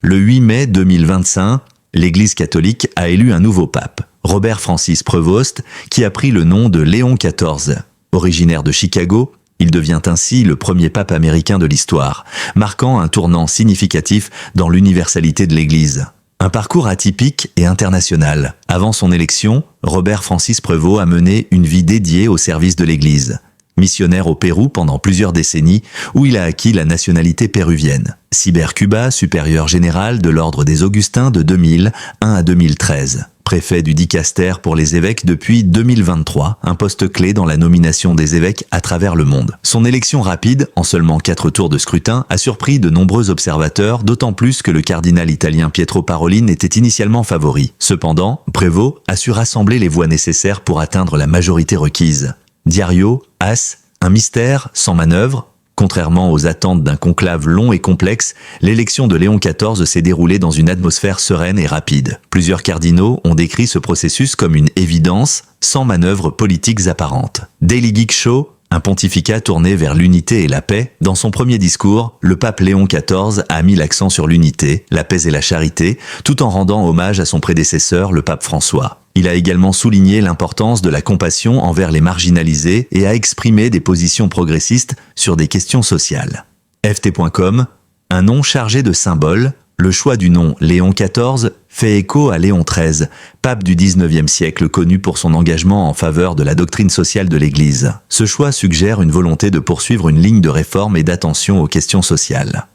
Le 8 mai 2025, l'Église catholique a élu un nouveau pape, Robert Francis Prevost, qui a pris le nom de Léon XIV. Originaire de Chicago, il devient ainsi le premier pape américain de l'histoire, marquant un tournant significatif dans l'universalité de l'Église. Un parcours atypique et international. Avant son élection, Robert Francis Prevost a mené une vie dédiée au service de l'Église. Missionnaire au Pérou pendant plusieurs décennies, où il a acquis la nationalité péruvienne. Cyber-Cuba, supérieur général de l'ordre des Augustins de 2001 à 2013. Préfet du Dicaster pour les évêques depuis 2023, un poste clé dans la nomination des évêques à travers le monde. Son élection rapide, en seulement 4 tours de scrutin, a surpris de nombreux observateurs, d'autant plus que le cardinal italien Pietro Parolin était initialement favori. Cependant, Prevost a su rassembler les voix nécessaires pour atteindre la majorité requise. Diario, As, un mystère sans manœuvre. Contrairement aux attentes d'un conclave long et complexe, l'élection de Léon XIV s'est déroulée dans une atmosphère sereine et rapide. Plusieurs cardinaux ont décrit ce processus comme une évidence, sans manœuvres politiques apparentes. Daily Geek Show, un pontificat tourné vers l'unité et la paix. Dans son premier discours, le pape Léon XIV a mis l'accent sur l'unité, la paix et la charité, tout en rendant hommage à son prédécesseur, le pape François. Il a également souligné l'importance de la compassion envers les marginalisés et a exprimé des positions progressistes sur des questions sociales. FT.com, un nom chargé de symboles, le choix du nom Léon XIV fait écho à Léon XIII, pape du XIXe siècle connu pour son engagement en faveur de la doctrine sociale de l'Église. Ce choix suggère une volonté de poursuivre une ligne de réforme et d'attention aux questions sociales.